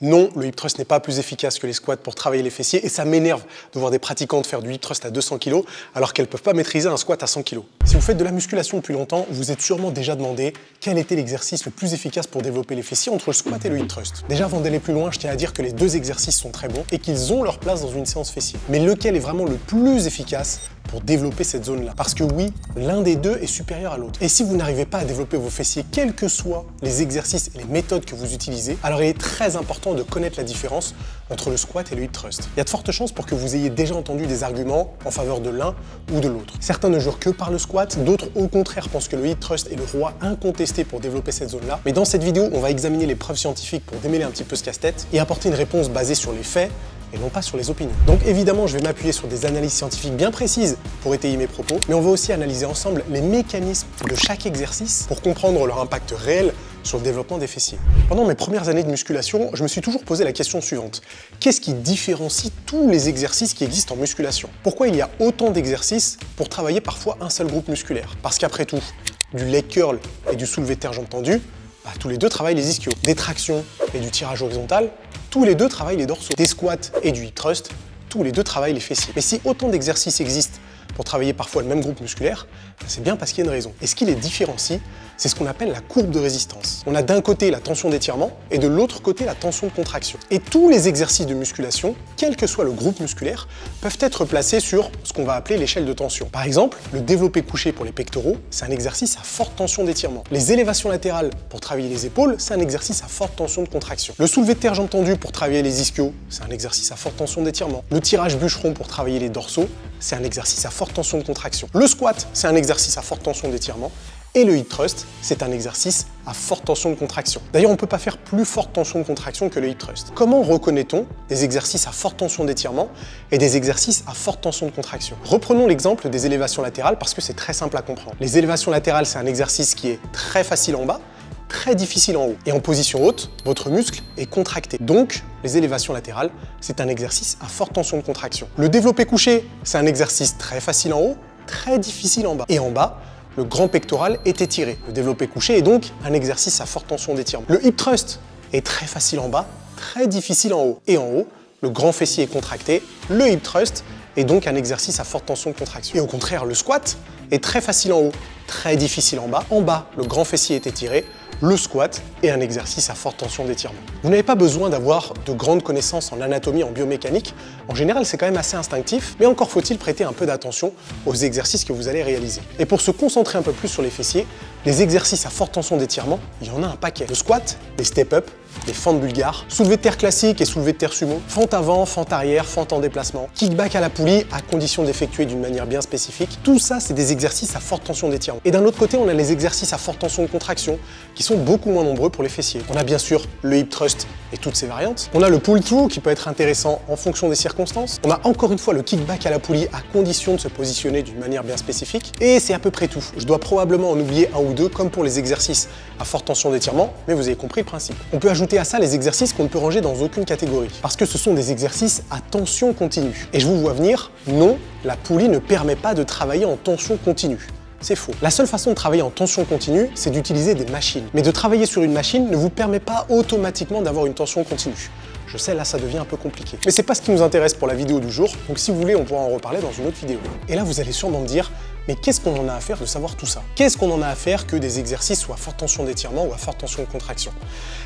Non, le hip thrust n'est pas plus efficace que les squats pour travailler les fessiers et ça m'énerve de voir des pratiquantes faire du hip thrust à 200 kg alors qu'elles ne peuvent pas maîtriser un squat à 100 kg. Si vous faites de la musculation depuis longtemps, vous êtes sûrement déjà demandé quel était l'exercice le plus efficace pour développer les fessiers entre le squat et le hip thrust. Déjà, avant d'aller plus loin, je tiens à dire que les deux exercices sont très bons et qu'ils ont leur place dans une séance fessier. Mais lequel est vraiment le plus efficace pour développer cette zone-là? Parce que oui, l'un des deux est supérieur à l'autre. Et si vous n'arrivez pas à développer vos fessiers, quels que soient les exercices et les méthodes que vous utilisez, alors il est très important de connaître la différence entre le squat et le hip thrust. Il y a de fortes chances pour que vous ayez déjà entendu des arguments en faveur de l'un ou de l'autre. Certains ne jurent que par le squat, d'autres au contraire pensent que le hip thrust est le roi incontesté pour développer cette zone-là. Mais dans cette vidéo, on va examiner les preuves scientifiques pour démêler un petit peu ce casse-tête et apporter une réponse basée sur les faits et non pas sur les opinions. Donc évidemment, je vais m'appuyer sur des analyses scientifiques bien précises pour étayer mes propos, mais on va aussi analyser ensemble les mécanismes de chaque exercice pour comprendre leur impact réel sur le développement des fessiers. Pendant mes premières années de musculation, je me suis toujours posé la question suivante. Qu'est-ce qui différencie tous les exercices qui existent en musculation? Pourquoi il y a autant d'exercices pour travailler parfois un seul groupe musculaire? Parce qu'après tout, du leg curl et du soulevé de terre jambes tendues, tous les deux travaillent les ischios. Des tractions et du tirage horizontal, tous les deux travaillent les dorsaux. Des squats et du hip thrust, tous les deux travaillent les fessiers. Mais si autant d'exercices existent pour travailler parfois le même groupe musculaire, c'est bien parce qu'il y a une raison. Et ce qui les différencie, c'est ce qu'on appelle la courbe de résistance. On a d'un côté la tension d'étirement et de l'autre côté la tension de contraction. Et tous les exercices de musculation, quel que soit le groupe musculaire, peuvent être placés sur ce qu'on va appeler l'échelle de tension. Par exemple, le développé couché pour les pectoraux, c'est un exercice à forte tension d'étirement. Les élévations latérales pour travailler les épaules, c'est un exercice à forte tension de contraction. Le soulevé de terre jambes tendues pour travailler les ischios, c'est un exercice à forte tension d'étirement. Le tirage bûcheron pour travailler les dorsaux, c'est un exercice à forte tension de contraction. Le squat, c'est un exercice à forte tension d'étirement. Et le hip thrust, c'est un exercice à forte tension de contraction. D'ailleurs, on ne peut pas faire plus forte tension de contraction que le hip thrust. Comment reconnaît-on des exercices à forte tension d'étirement et des exercices à forte tension de contraction? Reprenons l'exemple des élévations latérales parce que c'est très simple à comprendre. Les élévations latérales, c'est un exercice qui est très facile en bas, très difficile en haut. Et en position haute, votre muscle est contracté. Donc, les élévations latérales, c'est un exercice à forte tension de contraction. Le développé couché, c'est un exercice très facile en haut, très difficile en bas. Et en bas, le grand pectoral est étiré. Le développé couché est donc un exercice à forte tension d'étirement. Le hip thrust est très facile en bas, très difficile en haut. Et en haut, le grand fessier est contracté. Le hip thrust est donc un exercice à forte tension de contraction. Et au contraire, le squat est très facile en haut, très difficile en bas. En bas, le grand fessier est étiré. Le squat est un exercice à forte tension d'étirement. Vous n'avez pas besoin d'avoir de grandes connaissances en anatomie, en biomécanique. En général, c'est quand même assez instinctif, mais encore faut-il prêter un peu d'attention aux exercices que vous allez réaliser. Et pour se concentrer un peu plus sur les fessiers, les exercices à forte tension d'étirement, il y en a un paquet. Le squat, les step-up, les fentes bulgares, soulevé de terre classique et soulevé de terre sumo, fente avant, fente arrière, fente en déplacement, kickback à la poulie à condition d'effectuer d'une manière bien spécifique. Tout ça, c'est des exercices à forte tension d'étirement. Et d'un autre côté, on a les exercices à forte tension de contraction qui sont beaucoup moins nombreux pour les fessiers. On a bien sûr le hip thrust et toutes ses variantes. On a le pull-through qui peut être intéressant en fonction des circonstances. On a encore une fois le kickback à la poulie à condition de se positionner d'une manière bien spécifique. Et c'est à peu près tout. Je dois probablement en oublier un ou deux comme pour les exercices à forte tension d'étirement, mais vous avez compris le principe. On peut ajouter à ça les exercices qu'on ne peut ranger dans aucune catégorie parce que ce sont des exercices à tension continue. Et je vous vois venir, non, la poulie ne permet pas de travailler en tension continue. C'est faux. La seule façon de travailler en tension continue, c'est d'utiliser des machines. Mais de travailler sur une machine ne vous permet pas automatiquement d'avoir une tension continue. Je sais, là, ça devient un peu compliqué. Mais c'est pas ce qui nous intéresse pour la vidéo du jour, donc si vous voulez, on pourra en reparler dans une autre vidéo. Et là, vous allez sûrement me dire, mais qu'est-ce qu'on en a à faire de savoir tout ça? Qu'est-ce qu'on en a à faire que des exercices soient à forte tension d'étirement ou à forte tension de contraction?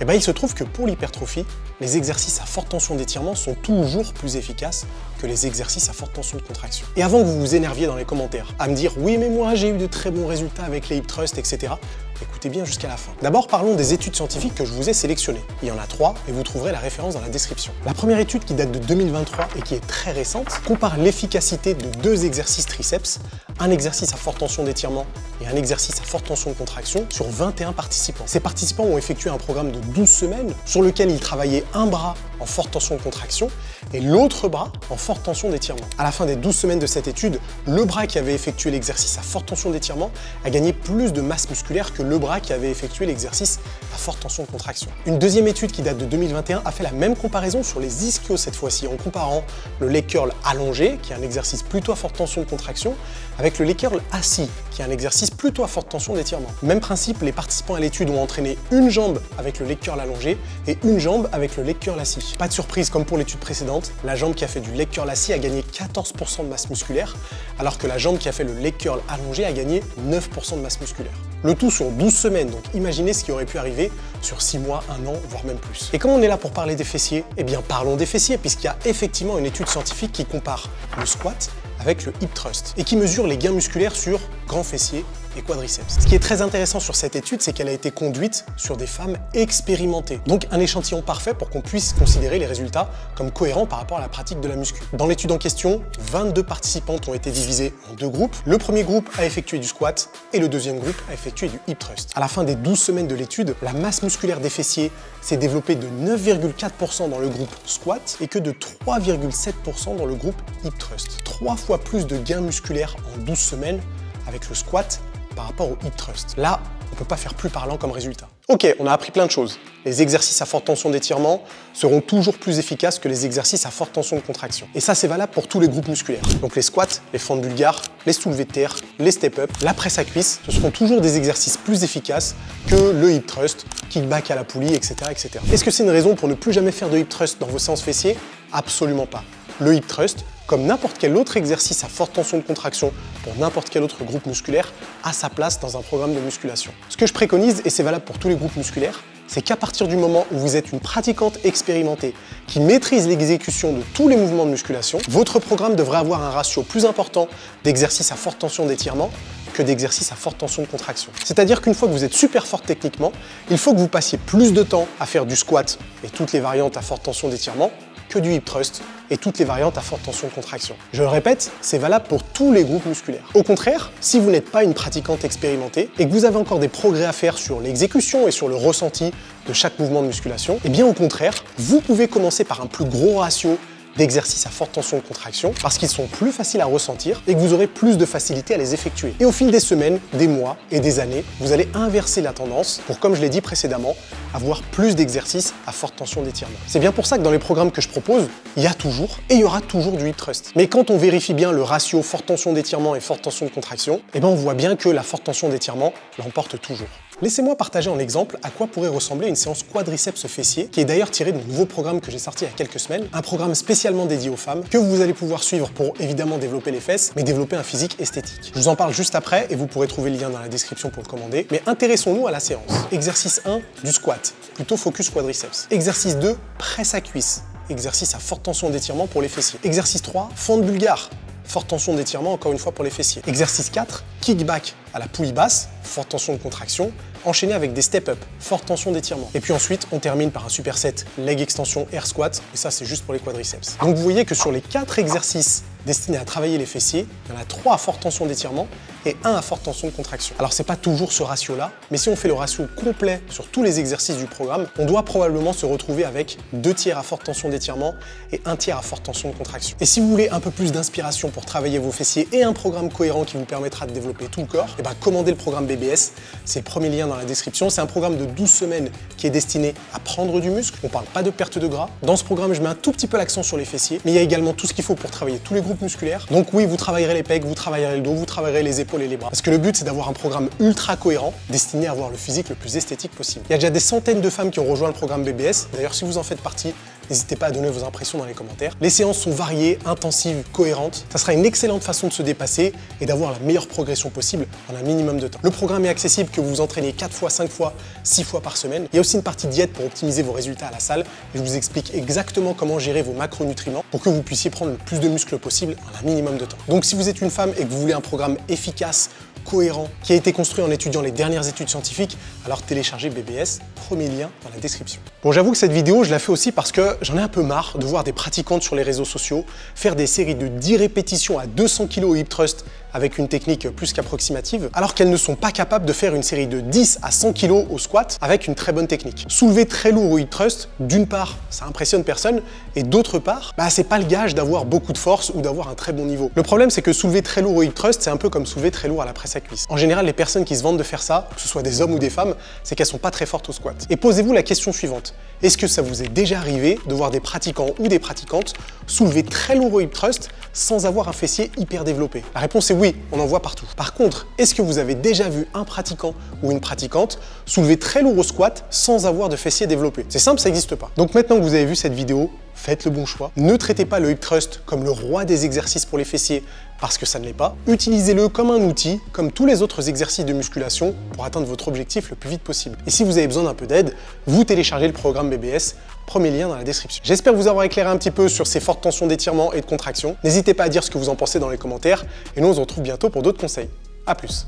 Eh bien, il se trouve que pour l'hypertrophie, les exercices à forte tension d'étirement sont toujours plus efficaces que les exercices à forte tension de contraction. Et avant que vous vous énerviez dans les commentaires à me dire « Oui, mais moi, j'ai eu de très bons résultats avec les hip thrusts, etc. » Écoutez bien jusqu'à la fin. D'abord, parlons des études scientifiques que je vous ai sélectionnées. Il y en a 3 et vous trouverez la référence dans la description. La première étude, qui date de 2023 et qui est très récente, compare l'efficacité de 2 exercices triceps, un exercice à forte tension d'étirement et un exercice à forte tension de contraction, sur 21 participants. Ces participants ont effectué un programme de 12 semaines sur lequel ils travaillaient un bras en forte tension de contraction et l'autre bras en forte tension d'étirement. À la fin des 12 semaines de cette étude, le bras qui avait effectué l'exercice à forte tension d'étirement a gagné plus de masse musculaire que le bras qui avait effectué l'exercice à forte tension de contraction. Une deuxième étude qui date de 2021 a fait la même comparaison sur les ischios cette fois-ci, en comparant le leg curl allongé, qui est un exercice plutôt à forte tension de contraction, avec le leg curl assis, qui est un exercice plutôt à forte tension d'étirement. Même principe, les participants à l'étude ont entraîné une jambe avec le leg curl allongé et une jambe avec le leg curl assis. Pas de surprise, comme pour l'étude précédente, la jambe qui a fait du leg curl assis a gagné 14% de masse musculaire, alors que la jambe qui a fait le leg curl allongé a gagné 9% de masse musculaire. Le tout sur 12 semaines, donc imaginez ce qui aurait pu arriver sur 6 mois, 1 an, voire même plus. Et comme on est là pour parler des fessiers, eh bien parlons des fessiers, puisqu'il y a effectivement une étude scientifique qui compare le squat avec le hip thrust et qui mesure les gains musculaires sur grands fessiers et quadriceps. Ce qui est très intéressant sur cette étude, c'est qu'elle a été conduite sur des femmes expérimentées. Donc un échantillon parfait pour qu'on puisse considérer les résultats comme cohérents par rapport à la pratique de la muscu. Dans l'étude en question, 22 participantes ont été divisées en 2 groupes. Le premier groupe a effectué du squat et le deuxième groupe a effectué du hip thrust. À la fin des 12 semaines de l'étude, la masse musculaire des fessiers s'est développée de 9,4% dans le groupe squat et que de 3,7% dans le groupe hip thrust. 3 fois plus de gains musculaires en 12 semaines avec le squat par rapport au hip thrust. Là, on ne peut pas faire plus parlant comme résultat. Ok, on a appris plein de choses. Les exercices à forte tension d'étirement seront toujours plus efficaces que les exercices à forte tension de contraction. Et ça, c'est valable pour tous les groupes musculaires. Donc les squats, les fentes bulgares, les soulevés de terre, les step-up, la presse à cuisse, ce seront toujours des exercices plus efficaces que le hip thrust, kickback à la poulie, etc. etc. Est-ce que c'est une raison pour ne plus jamais faire de hip thrust dans vos séances fessiers? Absolument pas. Le hip thrust, comme n'importe quel autre exercice à forte tension de contraction pour n'importe quel autre groupe musculaire, a sa place dans un programme de musculation. Ce que je préconise, et c'est valable pour tous les groupes musculaires, c'est qu'à partir du moment où vous êtes une pratiquante expérimentée qui maîtrise l'exécution de tous les mouvements de musculation, votre programme devrait avoir un ratio plus important d'exercices à forte tension d'étirement que d'exercices à forte tension de contraction. C'est-à-dire qu'une fois que vous êtes super forte techniquement, il faut que vous passiez plus de temps à faire du squat et toutes les variantes à forte tension d'étirement que du hip thrust et toutes les variantes à forte tension de contraction. Je le répète, c'est valable pour tous les groupes musculaires. Au contraire, si vous n'êtes pas une pratiquante expérimentée et que vous avez encore des progrès à faire sur l'exécution et sur le ressenti de chaque mouvement de musculation, eh bien au contraire, vous pouvez commencer par un plus gros ratio d'exercices à forte tension de contraction parce qu'ils sont plus faciles à ressentir et que vous aurez plus de facilité à les effectuer. Et au fil des semaines, des mois et des années, vous allez inverser la tendance pour, comme je l'ai dit précédemment, avoir plus d'exercices à forte tension d'étirement. C'est bien pour ça que dans les programmes que je propose, il y a toujours et il y aura toujours du hip thrust. Mais quand on vérifie bien le ratio forte tension d'étirement et forte tension de contraction, eh ben on voit bien que la forte tension d'étirement l'emporte toujours. Laissez-moi partager en exemple à quoi pourrait ressembler une séance quadriceps fessier, qui est d'ailleurs tirée de mon nouveau programme que j'ai sorti il y a quelques semaines, un programme spécialement dédié aux femmes, que vous allez pouvoir suivre pour évidemment développer les fesses, mais développer un physique esthétique. Je vous en parle juste après et vous pourrez trouver le lien dans la description pour le commander, mais intéressons-nous à la séance. Exercice 1, du squat, plutôt focus quadriceps. Exercice 2, presse à cuisse, exercice à forte tension d'étirement pour les fessiers. Exercice 3, fente bulgare, forte tension d'étirement encore une fois pour les fessiers. Exercice 4, kickback à la poulie basse, forte tension de contraction, enchaîné avec des step-up, forte tension d'étirement. Et puis ensuite, on termine par un superset leg extension air squat, et ça c'est juste pour les quadriceps. Donc vous voyez que sur les 4 exercices destinés à travailler les fessiers, il y en a 3 à forte tension d'étirement et 1 à forte tension de contraction. Alors c'est pas toujours ce ratio-là, mais si on fait le ratio complet sur tous les exercices du programme, on doit probablement se retrouver avec 2 tiers à forte tension d'étirement et 1 tiers à forte tension de contraction. Et si vous voulez un peu plus d'inspiration pour travailler vos fessiers et un programme cohérent qui vous permettra de développer tout le corps, et ben commandez le programme BBS, c'est le premier lien dans la description. C'est un programme de 12 semaines qui est destiné à prendre du muscle. On parle pas de perte de gras. Dans ce programme, je mets un tout petit peu l'accent sur les fessiers, mais il y a également tout ce qu'il faut pour travailler tous les groupes musculaires. Donc oui, vous travaillerez les pecs, vous travaillerez le dos, vous travaillerez les épaules et les bras. Parce que le but, c'est d'avoir un programme ultra cohérent, destiné à avoir le physique le plus esthétique possible. Il y a déjà des centaines de femmes qui ont rejoint le programme BBS. D'ailleurs, si vous en faites partie, n'hésitez pas à donner vos impressions dans les commentaires. Les séances sont variées, intensives, cohérentes. Ça sera une excellente façon de se dépasser et d'avoir la meilleure progression possible en un minimum de temps. Le programme est accessible que vous vous entraînez 4 fois, 5 fois, 6 fois par semaine. Il y a aussi une partie diète pour optimiser vos résultats à la salle. Et je vous explique exactement comment gérer vos macronutriments pour que vous puissiez prendre le plus de muscles possible en un minimum de temps. Donc si vous êtes une femme et que vous voulez un programme efficace, cohérent, qui a été construit en étudiant les dernières études scientifiques, alors téléchargez BBS premier lien dans la description. Bon, j'avoue que cette vidéo, je la fais aussi parce que j'en ai un peu marre de voir des pratiquantes sur les réseaux sociaux faire des séries de 10 répétitions à 200 kg au hip thrust avec une technique plus qu'approximative, alors qu'elles ne sont pas capables de faire une série de 10 à 100 kg au squat avec une très bonne technique. Soulever très lourd au hip thrust, d'une part, ça impressionne personne, et d'autre part, c'est pas le gage d'avoir beaucoup de force ou d'avoir un très bon niveau. Le problème, c'est que soulever très lourd au hip thrust, c'est un peu comme soulever très lourd à la presse à cuisse. En général, les personnes qui se vantent de faire ça, que ce soit des hommes ou des femmes, c'est qu'elles sont pas très fortes au squat. Et posez-vous la question suivante. Est-ce que ça vous est déjà arrivé de voir des pratiquants ou des pratiquantes soulever très lourd au hip thrust sans avoir un fessier hyper développé? La réponse est oui, on en voit partout. Par contre, est-ce que vous avez déjà vu un pratiquant ou une pratiquante soulever très lourd au squat sans avoir de fessier développé? C'est simple, ça n'existe pas. Donc maintenant que vous avez vu cette vidéo, faites le bon choix. Ne traitez pas le hip thrust comme le roi des exercices pour les fessiers parce que ça ne l'est pas. Utilisez-le comme un outil, comme tous les autres exercices de musculation pour atteindre votre objectif le plus vite possible. Et si vous avez besoin d'un peu d'aide, vous téléchargez le programme BBS, premier lien dans la description. J'espère vous avoir éclairé un petit peu sur ces fortes tensions d'étirement et de contraction. N'hésitez pas à dire ce que vous en pensez dans les commentaires et nous on se retrouve bientôt pour d'autres conseils. À plus.